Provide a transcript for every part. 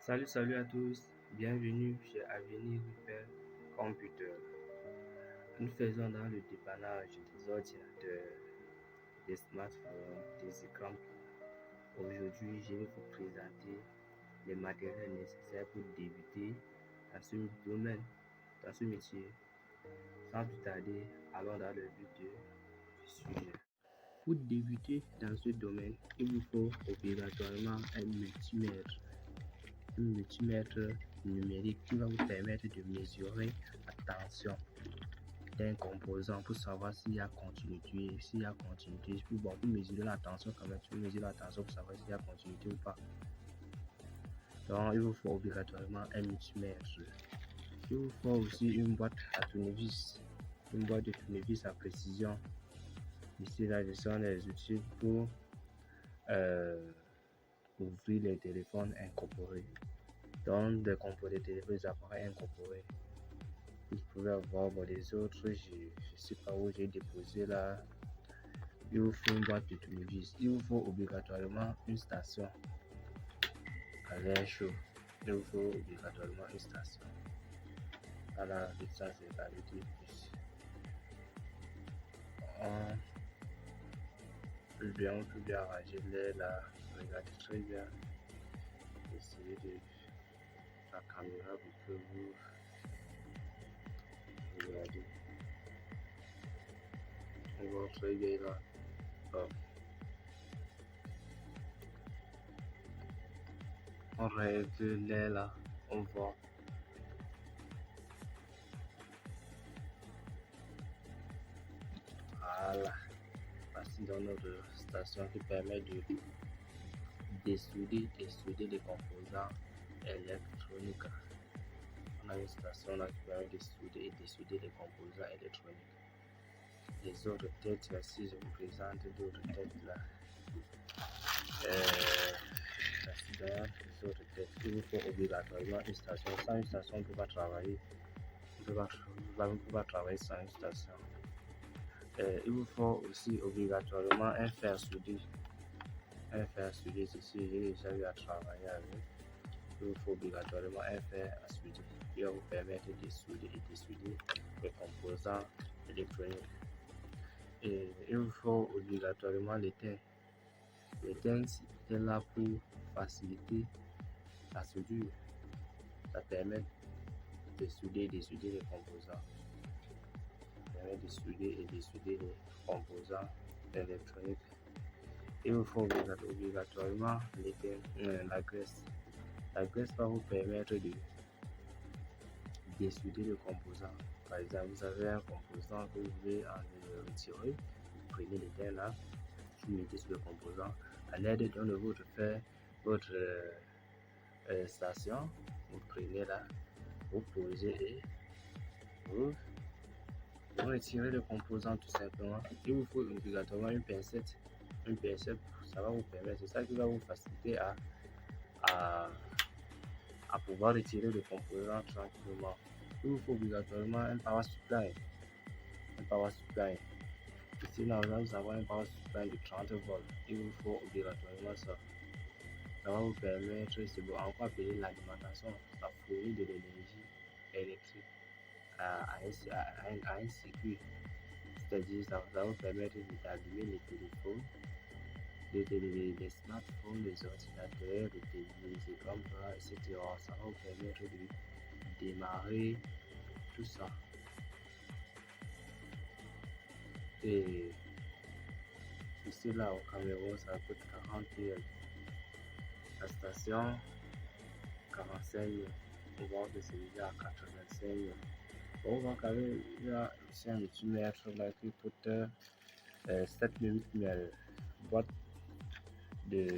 Salut à tous, bienvenue chez Avenir Repair Computer. Nous faisons dans le dépannage des ordinateurs, des smartphones, des écrans plats. Aujourd'hui, je vais vous présenter les matériels nécessaires pour débuter dans ce domaine, dans ce métier. Sans plus tarder, allons dans le vif du sujet. Pour débuter dans ce domaine, il vous faut obligatoirement un multimètre numérique qui va vous permettre de mesurer la tension d'un composant pour savoir s'il y a continuité. Pour mesurer la tension quand même, tu peux mesurer la tension pour savoir s'il y a continuité ou pas. Donc, il vous faut obligatoirement un multimètre. Il vous faut aussi une boîte à tournevis, une boîte de tournevis à précision. Ici, là, ce sont les outils pour ouvrir les téléphones incorporés. Donc, des composés de téléphone, des appareils incorporés. Vous pouvez avoir les autres, je ne sais pas où j'ai déposé là. Il vous faut une boîte de tournevis. Il vous faut obligatoirement une station à l'air chaud. Il vous faut obligatoirement une station. Voilà, ça c'est la plus. On peut bien arranger l'air là. Regardez très bien. Essayez de la caméra pour que vous regardez. On voit très bien là. Bon. On règle l'air là. On voit. Voilà. Voici dans notre station qui permet de dessouder les composants électroniques. On a une station là qui permet de dessouder les composants électroniques. Les autres têtes, si je vous présente d'autres têtes là, les autres têtes, il vous faut obligatoirement une station. Sans une station, on ne peut pas travailler. On ne peut pas travailler sans une station. Il vous faut aussi obligatoirement un fer soudé. Un fer soudé, ceci, j'ai déjà eu à travailler avec. Il vous faut obligatoirement un fer à souder qui va vous permettre de souder et dessouder les composants électroniques. Et il vous faut obligatoirement l'étain. L'étain est là pour faciliter la soudure. Ça permet de souder et dessouder les composants. Ça permet de souder et dessouder les composants électroniques. Il vous faut obligatoirement la graisse. La graisse va vous permettre de dessouder le composant. Par exemple, vous avez un composant que vous voulez en retirer. Vous prenez l'étain là, vous mettez sur le composant. À l'aide d'un de votre fer, votre station, vous prenez là, vous posez et vous retirez le composant tout simplement. Il vous faut obligatoirement une pincette. Une pincette, ça va vous permettre, c'est ça qui va vous faciliter à pouvoir retirer le composant tranquillement. Il vous faut obligatoirement un power supply. Ici, là, vous avez un power supply de 30 volts. Il vous faut obligatoirement ça. Ça va vous permettre, c'est bon, encore appeler l'alimentation, ça fournit de l'énergie électrique à un circuit. C'est-à-dire, ça va vous permettre d'allumer les téléphones, les smartphones, les ordinateurs, les écrans plats, etc. Ça va vous permettre de démarrer tout ça. Et ici là au Cameroun, ça coûte 40 000. La station 45 000. On voit que c'est déjà à 85 000. On voit quand même il y a aussi un multimètre là qui coûte 7 000, 8 000. Boîte de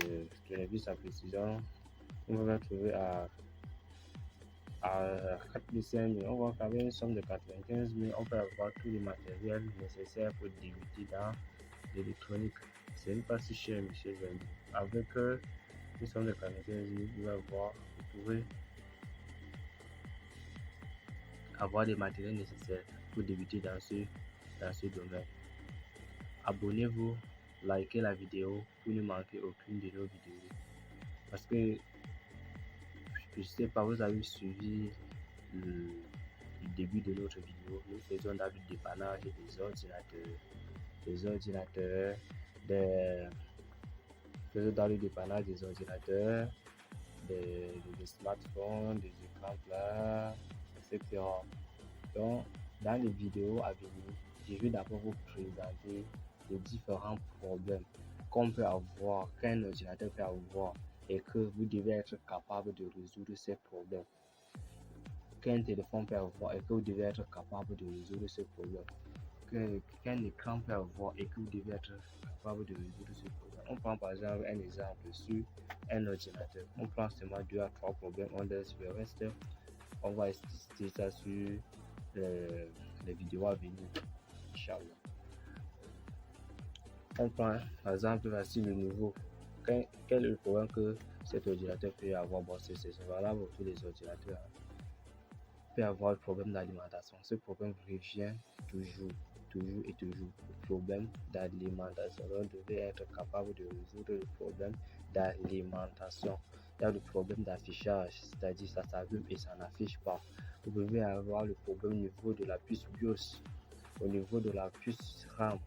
tournevis à précision, on va la trouver à 4 500 000. On voit quand même une somme de 95 000. On peut avoir tous les matériels nécessaires pour débuter dans l'électronique. Ce n'est pas si cher, monsieur Zani. Avec une somme de 95 000, vous pouvez avoir les matériels nécessaires pour débuter dans ce domaine. Abonnez-vous, likez la vidéo pour ne manquer aucune de nos vidéos. Parce que je ne sais pas, vous avez suivi le début de notre vidéo. Nous faisons dans le dépannage des ordinateurs, dans le dépannage des ordinateurs, des smartphones, des écrans plats, etc. Donc, dans les vidéos à venir, je vais d'abord vous présenter les différents problèmes qu'un ordinateur peut avoir et que vous devez être capable de résoudre ces problèmes. Qu'un téléphone peut avoir et que vous devez être capable de résoudre ces problèmes. Qu'un écran peut avoir et que vous devez être capable de résoudre ce problème. On prend par exemple un exemple sur un ordinateur. On prend seulement 2 à 3 problèmes, on laisse le reste. On va expliquer ça sur les vidéos à venir. Inch'Allah. On prend par exemple voici le nouveau. Quel est le problème que cet ordinateur peut avoir? Bon, c'est valable pour tous les ordinateurs. Peut avoir le problème d'alimentation. Ce problème revient toujours. Le problème d'alimentation. On devait être capable de résoudre le problème d'alimentation. Il y a le problème d'affichage, c'est-à-dire ça s'allume et ça n'affiche pas. Vous pouvez avoir le problème au niveau de la puce BIOS, au niveau de la puce RAM,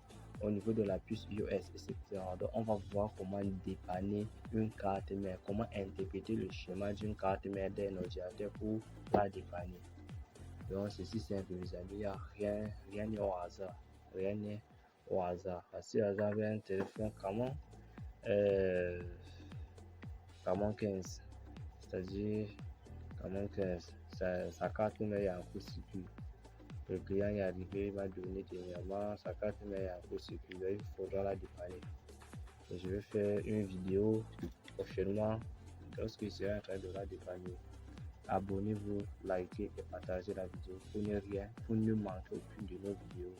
au niveau de la puce iOS, etc. Donc on va voir comment dépanner une carte mère, comment interpréter le schéma d'une carte mère d'un ordinateur pour la dépanner. Donc ceci simple mes amis, il n'y a rien n'est au hasard. Rien n'est au hasard. Parce que vous avez un téléphone Camon 15, c'est-à-dire Camon 15, sa carte mère est en court-circuit. Le client est arrivé, il m'a donné dernièrement sa carte mère est en court-circuit, il faudra la dépanner. Et je vais faire une vidéo prochainement lorsqu'il sera en train de la dépanner. Abonnez-vous, likez et partagez la vidéo pour ne manquer aucune de nos vidéos.